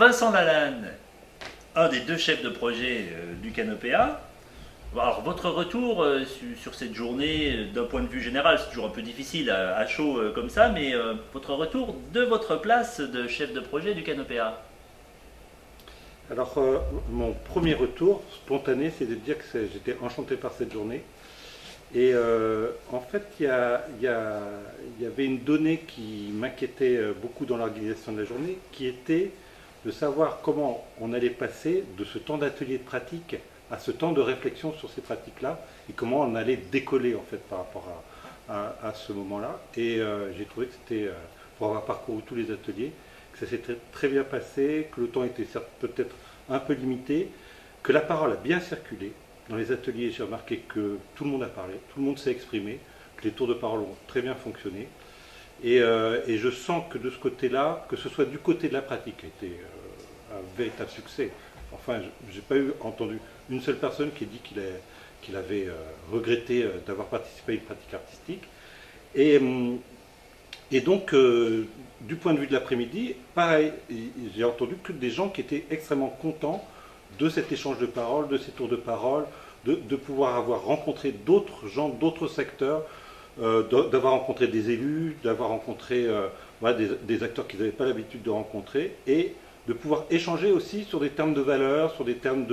Vincent Lalanne, un des deux chefs de projet du Canopéa. Alors votre retour sur cette journée, d'un point de vue général, c'est toujours un peu difficile à chaud comme ça, mais votre retour de votre place de chef de projet du Canopéa. Alors, mon premier retour spontané, c'est de dire que j'étais enchanté par cette journée. Et en fait, il y avait une donnée qui m'inquiétait beaucoup dans l'organisation de la journée, qui était de savoir comment on allait passer de ce temps d'atelier de pratique à ce temps de réflexion sur ces pratiques-là, et comment on allait décoller en fait par rapport à ce moment-là. Et j'ai trouvé que c'était, pour avoir parcouru tous les ateliers, que ça s'est très bien passé, que le temps était certes peut-être un peu limité, que la parole a bien circulé. Dans les ateliers, j'ai remarqué que tout le monde a parlé, tout le monde s'est exprimé, que les tours de parole ont très bien fonctionné. Et je sens que de ce côté-là, que ce soit du côté de la pratique, a été un véritable succès. Enfin, je n'ai pas entendu une seule personne qui ait dit qu'il avait regretté d'avoir participé à une pratique artistique. Et donc, du point de vue de l'après-midi, pareil, j'ai entendu que des gens qui étaient extrêmement contents de cet échange de paroles, de ces tours de parole, de pouvoir avoir rencontré d'autres gens, d'autres secteurs, d'avoir rencontré des élus, d'avoir rencontré voilà, des acteurs qu'ils n'avaient pas l'habitude de rencontrer, et de pouvoir échanger aussi sur des termes de valeurs, sur des termes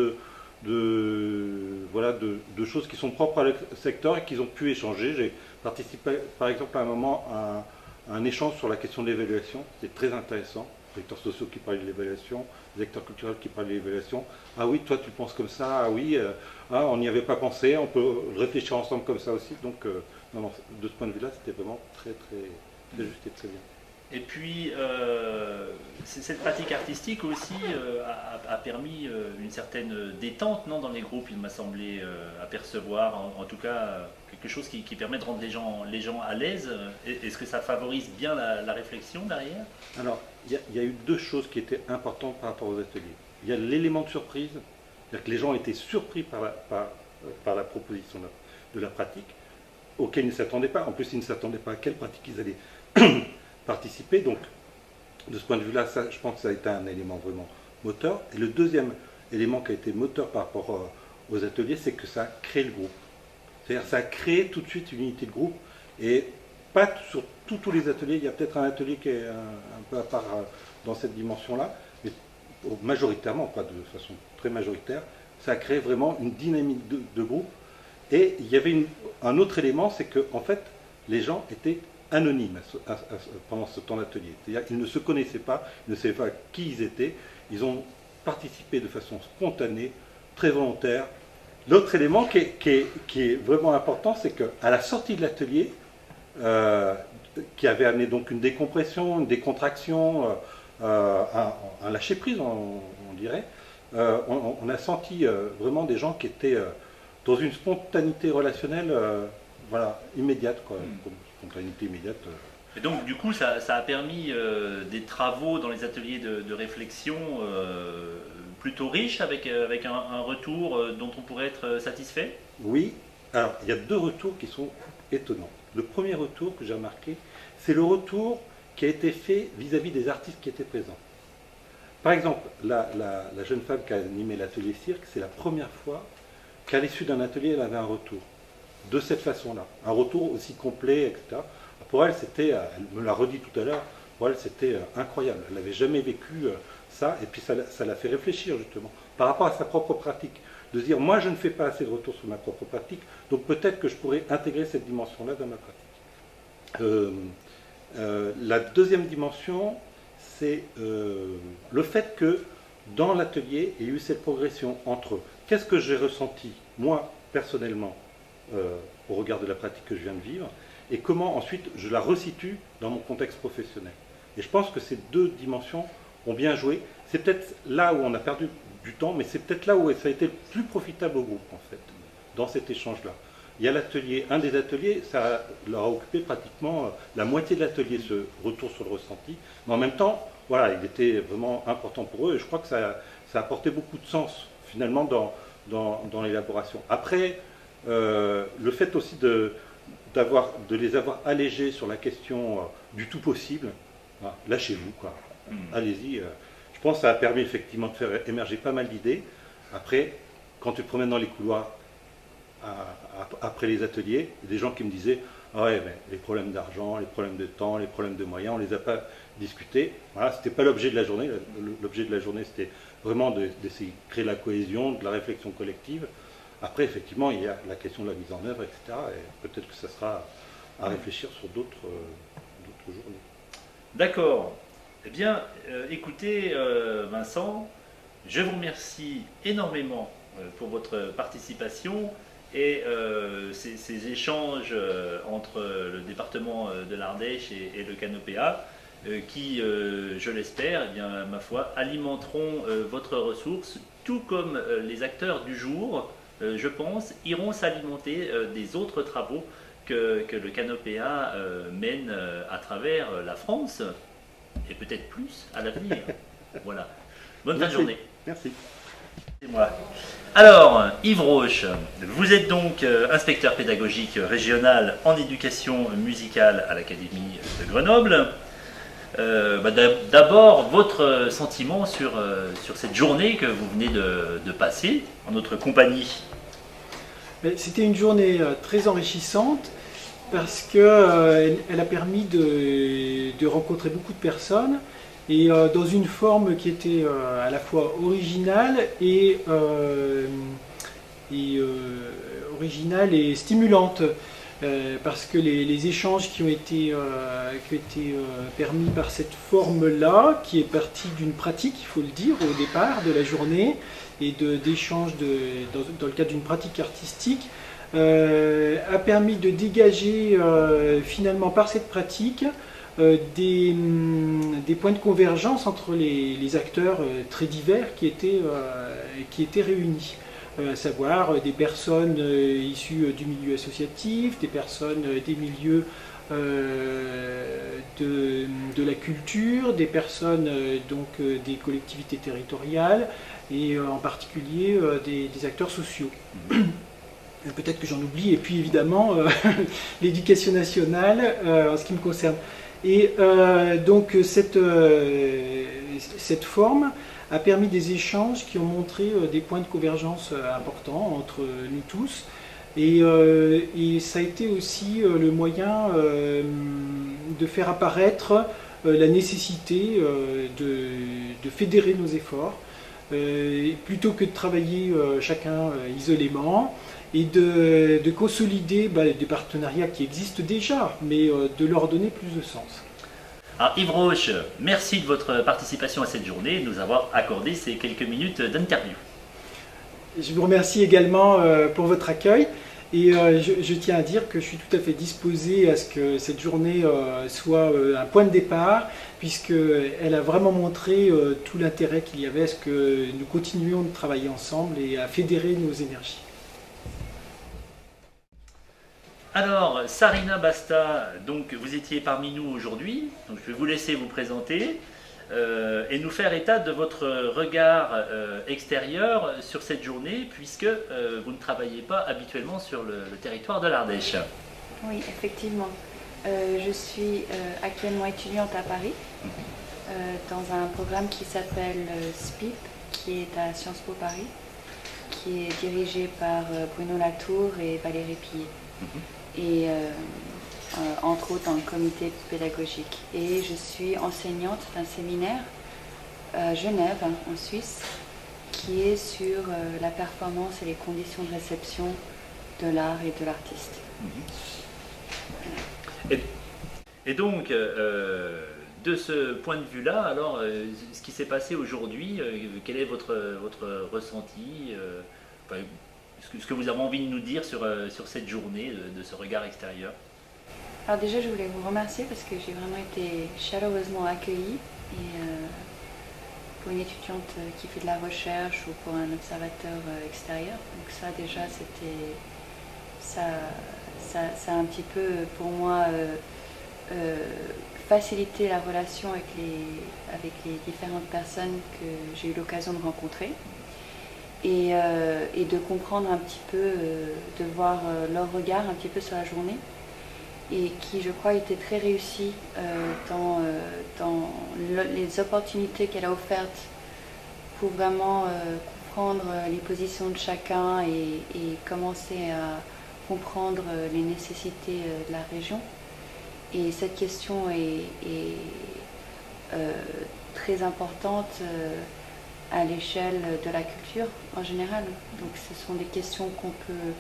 voilà, de choses qui sont propres à leur secteur et qu'ils ont pu échanger. J'ai participé par exemple à un moment à un échange sur la question de l'évaluation, c'était très intéressant. Les acteurs sociaux qui parlaient de l'évaluation, les acteurs culturels qui parlaient de l'évaluation. Ah oui, toi tu penses comme ça, ah oui, on n'y avait pas pensé, on peut réfléchir ensemble comme ça aussi. Donc non, non, de ce point de vue-là, c'était vraiment très juste et très bien. Et puis, cette pratique artistique aussi a permis une certaine détente non, dans les groupes, il m'a semblé apercevoir, en tout cas, quelque chose qui permet de rendre les gens à l'aise. Est-ce que ça favorise bien la réflexion derrière? Alors, il y a eu deux choses qui étaient importantes par rapport aux ateliers. Il y a l'élément de surprise, c'est-à-dire que les gens étaient surpris par la proposition de la pratique, auquel ils ne s'attendaient pas. En plus, ils ne s'attendaient pas à quelle pratique ils allaient participer. Donc, de ce point de vue-là, je pense que ça a été un élément vraiment moteur. Et le deuxième élément qui a été moteur par rapport aux ateliers, c'est que ça a créé le groupe. C'est-à-dire que ça a créé tout de suite une unité de groupe. Et pas sur tous les ateliers. Il y a peut-être un atelier qui est un peu à part dans cette dimension-là, mais majoritairement, pas de façon très majoritaire, ça a créé vraiment une dynamique de groupe. Et il y avait un autre élément, c'est que en fait, les gens étaient anonymes pendant ce temps d'atelier. C'est-à-dire qu'ils ne se connaissaient pas, ils ne savaient pas qui ils étaient. Ils ont participé de façon spontanée, très volontaire. L'autre élément qui est vraiment important, c'est qu'à la sortie de l'atelier, qui avait amené donc une décompression, une décontraction, un lâcher-prise, on dirait, on a senti vraiment des gens qui étaient dans une spontanéité relationnelle voilà, immédiate, quoi, spontanéité immédiate. Et donc, du coup, ça a permis des travaux dans les ateliers de réflexion plutôt riches, avec un retour dont on pourrait être satisfait? Oui, alors il y a deux retours qui sont étonnants. Le premier retour que j'ai remarqué, c'est le retour qui a été fait vis-à-vis des artistes qui étaient présents. Par exemple, la jeune femme qui a animé l'atelier cirque, c'est la première fois qu'à l'issue d'un atelier, elle avait un retour. De cette façon-là, un retour aussi complet, etc. Pour elle, c'était, elle me l'a redit tout à l'heure, pour elle, c'était incroyable. Elle n'avait jamais vécu ça, et puis ça l'a fait réfléchir justement, par rapport à sa propre pratique. De se dire, moi, je ne fais pas assez de retours sur ma propre pratique, donc peut-être que je pourrais intégrer cette dimension-là dans ma pratique. La deuxième dimension, c'est le fait que dans l'atelier, il y a eu cette progression entre qu'est-ce que j'ai ressenti, moi, personnellement, au regard de la pratique que je viens de vivre, et comment ensuite je la resitue dans mon contexte professionnel. Et je pense que ces deux dimensions ont bien joué. C'est peut-être là où on a perdu du temps, mais c'est peut-être là où ça a été le plus profitable au groupe, en fait, dans cet échange-là. Il y a l'atelier, un des ateliers, ça leur a occupé pratiquement la moitié de l'atelier, ce retour sur le ressenti, mais en même temps, voilà, il était vraiment important pour eux, et je crois que ça a apporté beaucoup de sens, finalement, dans l'élaboration. Après, le fait aussi de les avoir allégés sur la question du tout possible, lâchez-vous, quoi. Allez-y, je pense que ça a permis effectivement de faire émerger pas mal d'idées. Après, quand tu te promènes dans les couloirs, après les ateliers, il y a des gens qui me disaient ah ouais, mais les problèmes d'argent, les problèmes de temps, les problèmes de moyens, on ne les a pas discutés. Voilà, ce n'était pas l'objet de la journée. L'objet de la journée, c'était vraiment d'essayer de créer la cohésion, de la réflexion collective. Après, effectivement, il y a la question de la mise en œuvre, etc. Et peut-être que ça sera à réfléchir sur d'autres journées. D'accord. Eh bien, écoutez, Vincent, je vous remercie énormément pour votre participation et ces échanges entre le département de l'Ardèche et le Canopéa qui, je l'espère, eh bien, ma foi, alimenteront votre ressource, tout comme les acteurs du jour, je pense, iront s'alimenter des autres travaux que le Canopéa mène à travers la France et peut-être plus à l'avenir. Voilà. Bonne fin de journée. Merci. C'est moi. Alors, Yves Roche, vous êtes donc inspecteur pédagogique régional en éducation musicale à l'Académie de Grenoble. D'abord, votre sentiment sur cette journée que vous venez de passer en notre compagnie. C'était une journée très enrichissante parce qu'elle a permis de rencontrer beaucoup de personnes et dans une forme qui était à la fois originale et stimulante. Parce que les échanges qui ont été permis par cette forme-là, qui est partie d'une pratique, il faut le dire, au départ de la journée, et d'échanges dans le cadre d'une pratique artistique, a permis de dégager finalement par cette pratique des points de convergence entre les acteurs très divers qui étaient réunis. À savoir des personnes issues du milieu associatif, des personnes des milieux de la culture, des personnes des collectivités territoriales et en particulier des acteurs sociaux. Peut-être que j'en oublie, et puis évidemment l'éducation nationale en ce qui me concerne. Et donc cette forme a permis des échanges qui ont montré des points de convergence importants entre nous tous. Et ça a été aussi le moyen de faire apparaître la nécessité de fédérer nos efforts, plutôt que de travailler chacun isolément, et de consolider des partenariats qui existent déjà, mais de leur donner plus de sens. Alors Yves Roche, merci de votre participation à cette journée et de nous avoir accordé ces quelques minutes d'interview. Je vous remercie également pour votre accueil et je tiens à dire que je suis tout à fait disposé à ce que cette journée soit un point de départ, puisqu'elle a vraiment montré tout l'intérêt qu'il y avait à ce que nous continuions de travailler ensemble et à fédérer nos énergies. Alors, Sarina Basta, donc vous étiez parmi nous aujourd'hui, donc je vais vous laisser vous présenter et nous faire état de votre regard extérieur sur cette journée, puisque vous ne travaillez pas habituellement sur le territoire de l'Ardèche. Oui, effectivement. Je suis actuellement étudiante à Paris, dans un programme qui s'appelle SPIP, qui est à Sciences Po Paris, qui est dirigé par Bruno Latour et Valérie Pillet. Et entre autres dans le comité pédagogique. Et je suis enseignante d'un séminaire à Genève, en Suisse, qui est sur la performance et les conditions de réception de l'art et de l'artiste. Et donc, de ce point de vue-là, alors, ce qui s'est passé aujourd'hui, quel est votre ressenti, ce que vous avez envie de nous dire sur cette journée, de ce regard extérieur? Alors déjà, je voulais vous remercier parce que j'ai vraiment été chaleureusement accueillie. Et pour une étudiante qui fait de la recherche ou pour un observateur extérieur. Donc ça déjà, ça a un petit peu pour moi facilité la relation avec les différentes personnes que j'ai eu l'occasion de rencontrer. Et de comprendre un petit peu, de voir leur regard un petit peu sur la journée, et qui, je crois, était très réussi dans les opportunités qu'elle a offertes pour vraiment comprendre les positions de chacun et commencer à comprendre les nécessités de la région. Et cette question est très importante à l'échelle de la culture en général. Donc ce sont des questions qu'on peut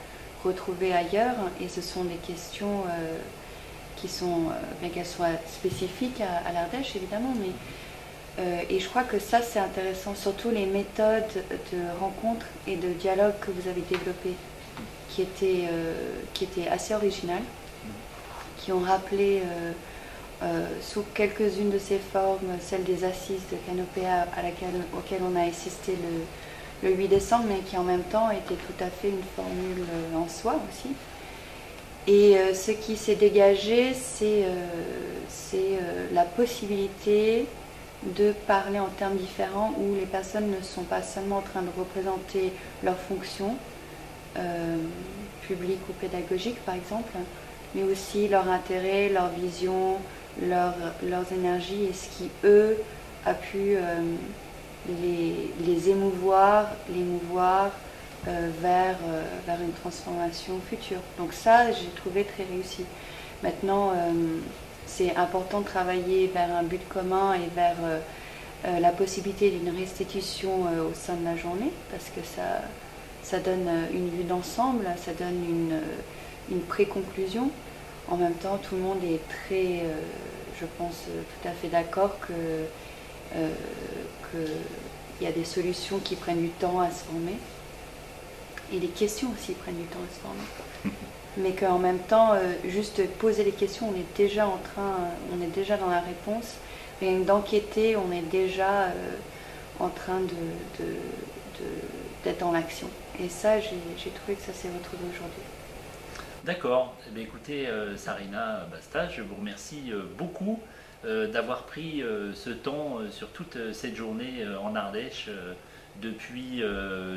retrouver ailleurs et ce sont des questions qui sont, bien qu'elles soient spécifiques à l'Ardèche évidemment, mais et je crois que ça c'est intéressant, surtout les méthodes de rencontre et de dialogue que vous avez développées, qui étaient assez originales, qui ont rappelé sous quelques-unes de ces formes celle des assises de Canopéa auxquelles on a assisté le 8 décembre, mais qui en même temps était tout à fait une formule en soi aussi. Et ce qui s'est dégagé, c'est la possibilité de parler en termes différents où les personnes ne sont pas seulement en train de représenter leur fonction publique ou pédagogique par exemple, mais aussi leur intérêt, leur vision, leurs énergies et ce qui eux a pu les émouvoir vers une transformation future. Donc ça, j'ai trouvé très réussi. Maintenant, c'est important de travailler vers un but commun et vers la possibilité d'une restitution au sein de la journée, parce que ça donne une vue d'ensemble, ça donne une pré-conclusion. En même temps, tout le monde est très, je pense, tout à fait d'accord qu'il y a des solutions qui prennent du temps à se former. Et les questions aussi prennent du temps à se former. Mais qu'en même temps, juste poser les questions, on est déjà dans la réponse. Rien que d'enquêter, on est déjà en train d'être dans l'action. Et ça, j'ai trouvé que ça s'est retrouvé aujourd'hui. D'accord. Eh bien, écoutez, Sarina Basta, je vous remercie beaucoup d'avoir pris ce temps sur toute cette journée en Ardèche, depuis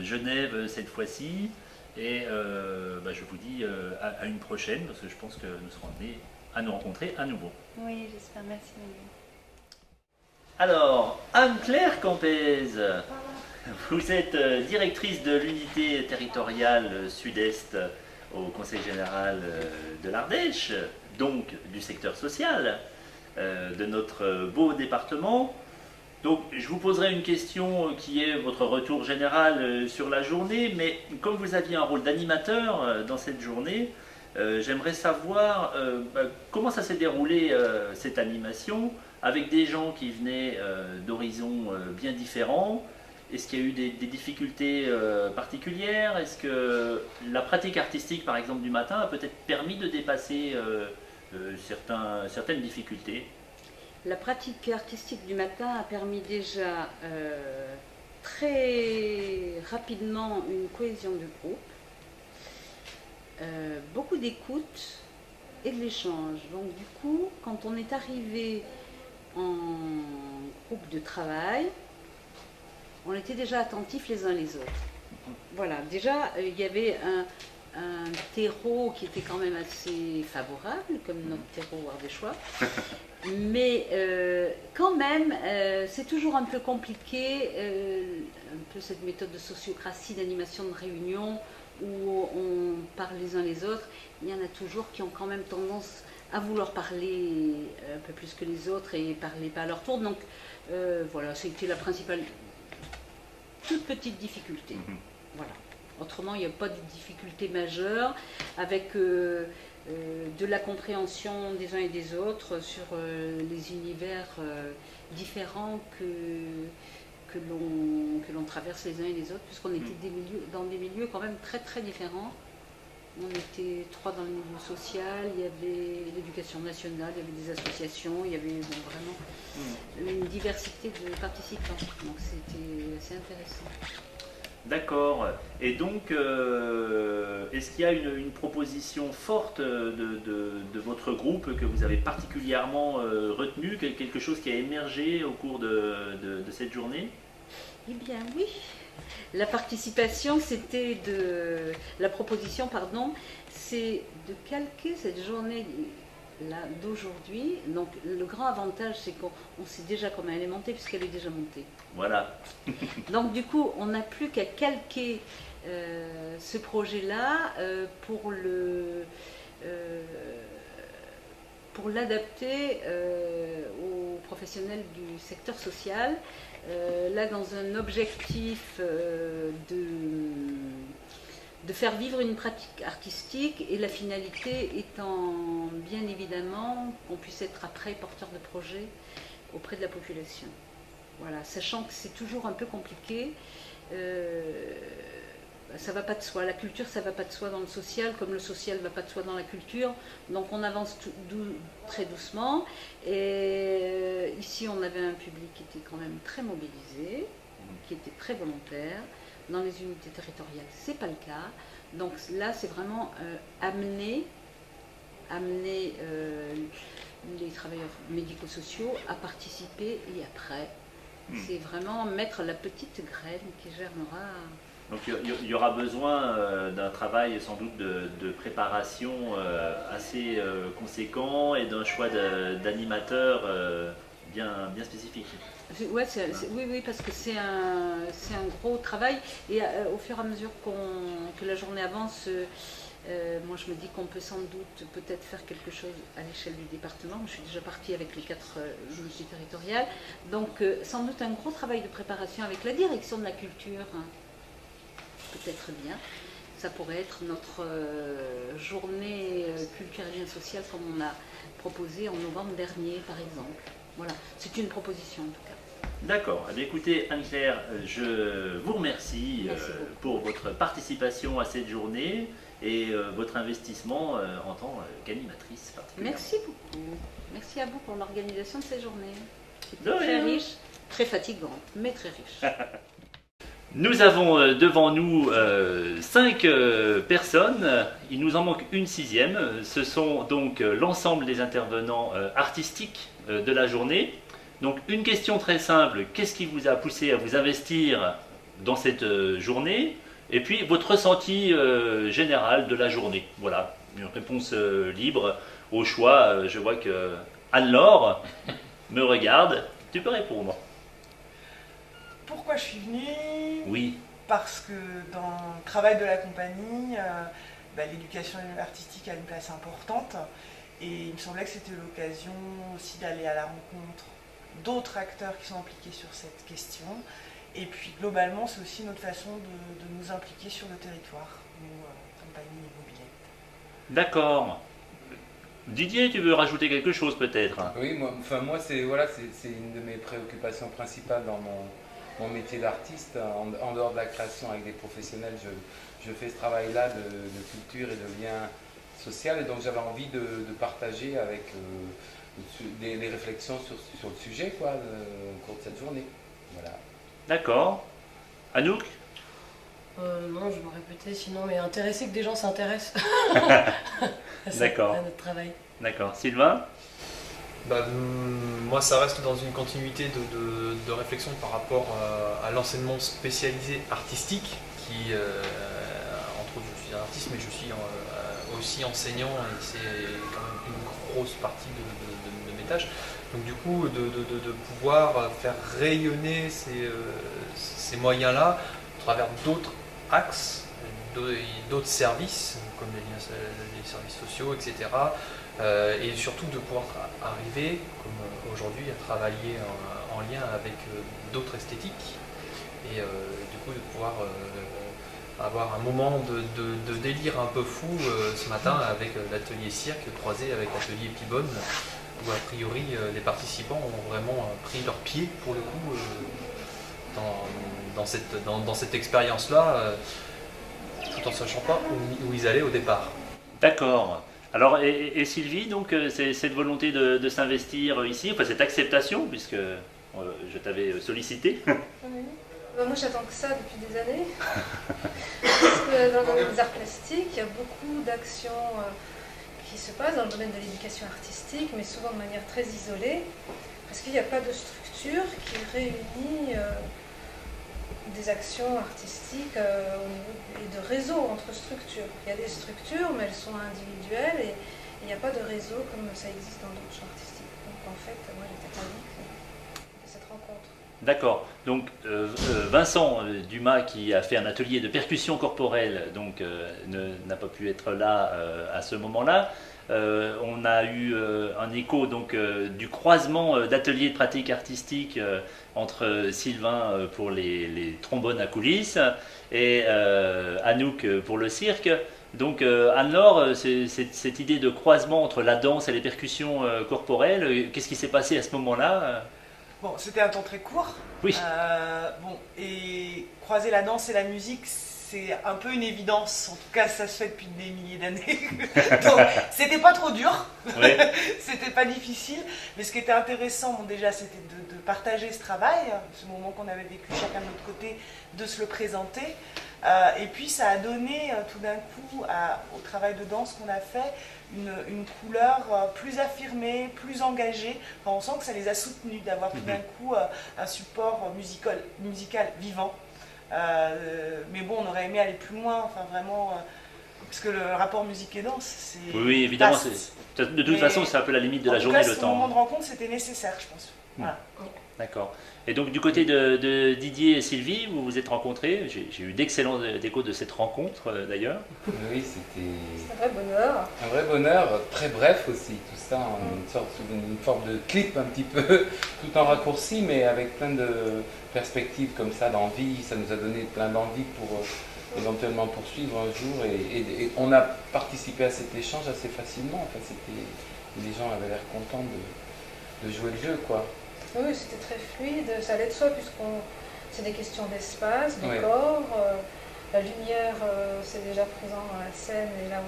Genève cette fois-ci. Et je vous dis à une prochaine, parce que je pense que nous serons amenés à nous rencontrer à nouveau. Oui, j'espère. Merci, Manuel. Alors, Anne-Claire Campez, vous êtes directrice de l'unité territoriale Sud-Est au Conseil général de l'Ardèche, donc du secteur social de notre beau département. Donc je vous poserai une question qui est votre retour général sur la journée, mais comme vous aviez un rôle d'animateur dans cette journée, j'aimerais savoir comment ça s'est déroulé cette animation, avec des gens qui venaient d'horizons bien différents. Est-ce qu'il y a eu des difficultés particulières? Est-ce que la pratique artistique, par exemple, du matin a peut-être permis de dépasser certaines difficultés? La pratique artistique du matin a permis déjà très rapidement une cohésion de groupe, beaucoup d'écoute et de l'échange. Donc du coup, quand on est arrivé en groupe de travail, on était déjà attentifs les uns les autres. Voilà, déjà il y avait un terreau qui était quand même assez favorable, comme notre terreau ardéchois. Mais quand même, c'est toujours un peu compliqué, un peu cette méthode de sociocratie, d'animation de réunion, où on parle les uns les autres. Il y en a toujours qui ont quand même tendance à vouloir parler un peu plus que les autres et parler pas à leur tour. Donc voilà, c'était la principale, toute petite difficulté. Voilà. Autrement, il n'y a pas de difficulté majeure, avec de la compréhension des uns et des autres sur les univers différents que l'on traverse les uns et les autres, puisqu'on était dans des milieux quand même très très différents. On était 3 dans le milieu social, il y avait l'éducation nationale, il y avait des associations, il y avait vraiment une diversité de participants. Donc c'était assez intéressant. D'accord. Et donc, est-ce qu'il y a une proposition forte de votre groupe que vous avez particulièrement retenue, quelque chose qui a émergé au cours de cette journée? Eh bien oui, la participation, la proposition, pardon, c'est de calquer cette journée là d'aujourd'hui. Donc le grand avantage, c'est qu'on sait déjà comment elle est montée puisqu'elle est déjà montée. Voilà. Donc du coup, on n'a plus qu'à calquer ce projet-là pour l'adapter aux professionnels du secteur social. Là, dans un objectif de faire vivre une pratique artistique, et la finalité étant bien évidemment qu'on puisse être après porteur de projet auprès de la population. Voilà, sachant que c'est toujours un peu compliqué, ça va pas de soi. La culture, ça va pas de soi dans le social, comme le social va pas de soi dans la culture. Donc on avance très doucement. Et ici, on avait un public qui était quand même très mobilisé, qui était très volontaire. Dans les unités territoriales, c'est pas le cas. Donc là, c'est vraiment amener les travailleurs médico-sociaux à participer, et après, c'est vraiment mettre la petite graine qui germera. Donc il y aura besoin d'un travail sans doute de préparation assez conséquent et d'un choix d'animateurs bien spécifique. Ouais, oui, parce que c'est un gros travail, et au fur et à mesure que la journée avance, moi je me dis qu'on peut sans doute peut-être faire quelque chose à l'échelle du département. Je suis déjà partie avec les 4 unités territoriales, donc sans doute un gros travail de préparation avec la direction de la culture, hein. Peut-être bien. Ça pourrait être notre journée culturelle et sociale comme on a proposé en novembre dernier par exemple. Voilà, c'est une proposition en tout cas. D'accord. Eh bien, écoutez, Anne-Claire, je vous remercie pour votre participation à cette journée et votre investissement en tant qu'animatrice particulièrement. Merci beaucoup. Merci à vous pour l'organisation de ces journées. De Très rien. riche, très fatigante, mais très riche. Nous avons devant nous 5 personnes, il nous en manque une 6e, ce sont donc l'ensemble des intervenants artistiques de la journée. Donc une question très simple, qu'est-ce qui vous a poussé à vous investir dans cette journée? Et puis votre ressenti général de la journée. Voilà, une réponse libre au choix. Je vois que Anne-Laure me regarde, tu peux répondre. Pourquoi je suis venue? Oui. Parce que dans le travail de la compagnie, l'éducation artistique a une place importante, et il me semblait que c'était l'occasion aussi d'aller à la rencontre d'autres acteurs qui sont impliqués sur cette question. Et puis globalement, c'est aussi notre façon de nous impliquer sur le territoire, nous, compagnie immobilière. D'accord. Didier, tu veux rajouter quelque chose peut-être? Oui, moi c'est une de mes préoccupations principales dans mon métier d'artiste. En dehors de la création avec des professionnels, je fais ce travail-là de culture et de lien social, et donc j'avais envie de partager avec des réflexions sur le sujet au cours de cette journée. Voilà. D'accord. Anouk? Non, je me répétais sinon, mais intéressé que des gens s'intéressent D'accord. à notre travail. D'accord. Sylvain? Moi, ça reste dans une continuité de réflexion par rapport à l'enseignement spécialisé artistique, qui, entre autres, je suis un artiste, mais je suis aussi enseignant, et c'est quand même une grosse partie de mes tâches. Donc du coup, de pouvoir faire rayonner ces moyens-là à travers d'autres axes, d'autres services, comme les services sociaux, etc. Et surtout de pouvoir arriver, comme aujourd'hui, à travailler en lien avec d'autres esthétiques, et du coup de pouvoir avoir un moment de délire un peu fou ce matin avec l'atelier cirque croisé avec l'atelier Pibonne, où a priori les participants ont vraiment pris leur pied pour le coup dans cette expérience-là, tout en ne sachant pas où ils allaient au départ. D'accord. Alors, et Sylvie, donc, c'est cette volonté de s'investir ici, enfin cette acceptation, puisque je t'avais sollicité. Oui. Moi, j'attends que ça depuis des années. Parce que dans le domaine des arts plastiques, il y a beaucoup d'actions qui se passent dans le domaine de l'éducation artistique, mais souvent de manière très isolée, parce qu'il n'y a pas de structure qui réunit des actions artistiques et de réseaux entre structures. Il y a des structures, mais elles sont individuelles, Il n'y a pas de réseau comme ça existe dans d'autres champs artistiques. Donc en fait, moi j'étais ravie de cette rencontre. D'accord. Donc Vincent Dumas, qui a fait un atelier de percussion corporelle, donc n'a pas pu être là à ce moment-là. On a eu un écho donc du croisement d'ateliers de pratique artistique entre Sylvain pour les trombones à coulisses et Anouk pour le cirque. Donc Anne-Laure, cette idée de croisement entre la danse et les percussions corporelles, qu'est-ce qui s'est passé à ce moment-là? Bon, c'était un temps très court. Oui. Et croiser la danse et la musique, c'est un peu une évidence. En tout cas, ça se fait depuis des milliers d'années. Donc, c'était pas trop dur. Ouais. C'était pas difficile. Mais ce qui était intéressant, bon, déjà, c'était de partager ce travail, ce moment qu'on avait vécu chacun de notre côté, de se le présenter. Et puis, ça a donné tout d'un coup au travail de danse qu'on a fait une couleur plus affirmée, plus engagée. Enfin, on sent que ça les a soutenus d'avoir tout d'un coup un support musical vivant. Mais bon, on aurait aimé aller plus loin, enfin vraiment, parce que le rapport musique et danse, c'est... Oui, évidemment, de toute Mais façon, c'est un peu la limite de la journée, le ce temps. moment de rencontre, c'était nécessaire, je pense. Voilà. D'accord. Et donc du côté de Didier et Sylvie, vous vous êtes rencontrés. J'ai eu d'excellents échos de cette rencontre d'ailleurs. Oui, c'était un vrai bonheur. Un vrai bonheur, très bref aussi, tout ça en une forme de clip un petit peu, tout en raccourci, mais avec plein de perspectives comme ça, d'envie. Ça nous a donné plein d'envie pour éventuellement poursuivre un jour. Et on a participé à cet échange assez facilement. Enfin, les gens avaient l'air contents de jouer le jeu, quoi. Oui, c'était très fluide, ça allait de soi puisqu'on c'est des questions d'espace, décor, la lumière c'est déjà présent dans la scène et là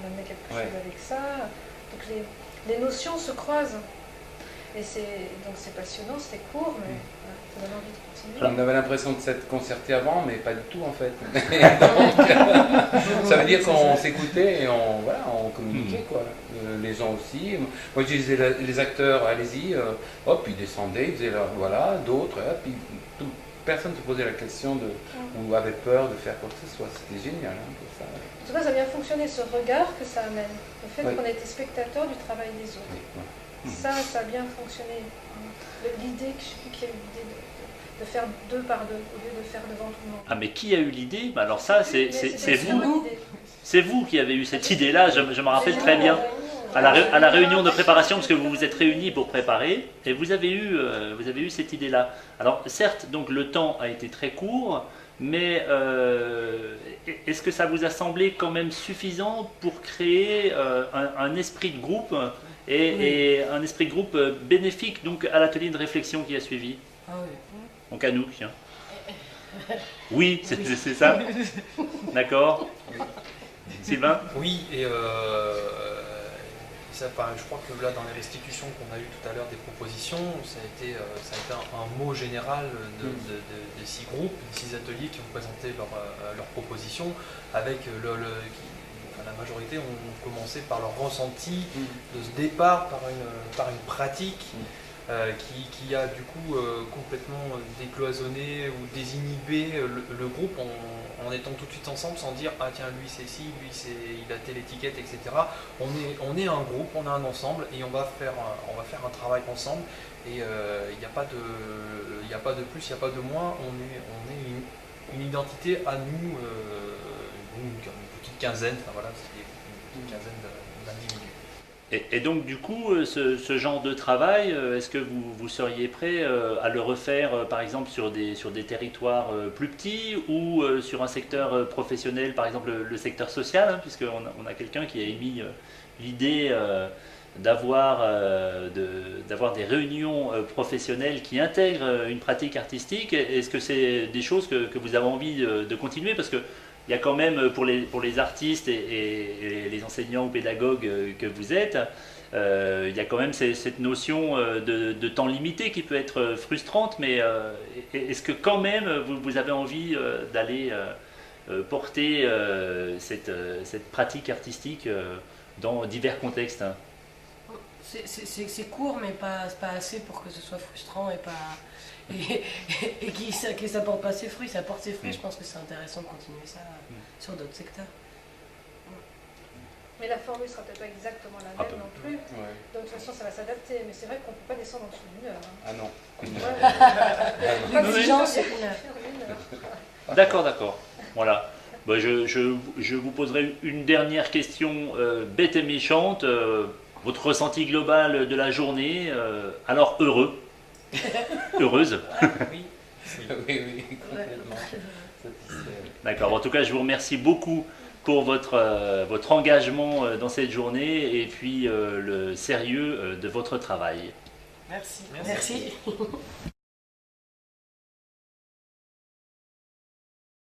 on met quelque chose avec ça. Donc les notions se croisent et donc c'est passionnant, c'était court mais ça donne envie de continuer. On avait l'impression de s'être concerté avant mais pas du tout en fait. Donc, ça veut dire qu'on s'écoutait et on communiquait quoi. Les gens aussi. Moi je disais les acteurs, allez-y, hop, ils descendaient, ils faisaient d'autres, puis personne ne se posait la question ou avait peur de faire quoi que ce soit. C'était génial pour ça. En tout cas, ça a bien fonctionné, ce regard que ça amène. Le fait qu'on était spectateur du travail des autres. Ça a bien fonctionné. L'idée, je ne sais plus qui a eu l'idée de faire deux par deux, au lieu de faire devant tout le monde. Ah mais qui a eu l'idée? Alors ça, c'est vous. C'est vous qui avez eu cette idée-là, je me rappelle très bien. À la réunion de préparation, parce que vous vous êtes réunis pour préparer, et vous avez eu cette idée-là. Alors certes, donc le temps a été très court, mais est-ce que ça vous a semblé quand même suffisant pour créer un esprit de groupe et un esprit de groupe bénéfique donc à l'atelier de réflexion qui a suivi? Ah oui. Donc à nous, tiens. Oui, c'est ça. D'accord. Sylvain? Oui, et ça, je crois que là, dans les restitutions qu'on a eues tout à l'heure des propositions, ça a été un mot général des 6 groupes, des 6 ateliers qui ont présenté leurs propositions, avec la majorité ont commencé par leur ressenti de ce départ par une pratique qui a du coup complètement décloisonné ou désinhibé le groupe en étant tout de suite ensemble sans dire ah tiens lui c'est ci, lui il a telle étiquette, etc. On est un groupe, on a un ensemble et on va faire un travail ensemble et il n'y a pas de plus, il n'y a pas de moins, on est une identité à nous, une petite quinzaine, enfin voilà, c'est une petite quinzaine d'individus. Et donc du coup, ce genre de travail, est-ce que vous seriez prêt à le refaire par exemple sur des territoires plus petits ou sur un secteur professionnel, par exemple le secteur social, hein, puisqu'on a quelqu'un qui a émis l'idée d'avoir des réunions professionnelles qui intègrent une pratique artistique. Est-ce que c'est des choses que vous avez envie de continuer? Parce que il y a quand même, pour les artistes et les enseignants ou pédagogues que vous êtes, il y a quand même cette notion de temps limité qui peut être frustrante, mais est-ce que quand même vous avez envie d'aller porter cette pratique artistique dans divers contextes? C'est court, mais pas assez pour que ce soit frustrant et que ça porte pas ses fruits. Ça porte ses fruits, je pense que c'est intéressant de continuer ça sur d'autres secteurs. Mais la formule sera peut-être pas exactement la Ah, même non plus. Ouais. Donc de toute façon, ça va s'adapter. Mais c'est vrai qu'on ne peut pas descendre en dessous d'une heure. Hein. Ah non. L'exigence, c'est une heure. D'accord, d'accord. Voilà. Bah, je vous poserai une dernière question bête et méchante. Votre ressenti global de la journée. Alors, heureux. Heureuse. Oui, oui, complètement. Satisfait. D'accord. En tout cas, je vous remercie beaucoup pour votre engagement dans cette journée et puis le sérieux de votre travail. Merci. Merci.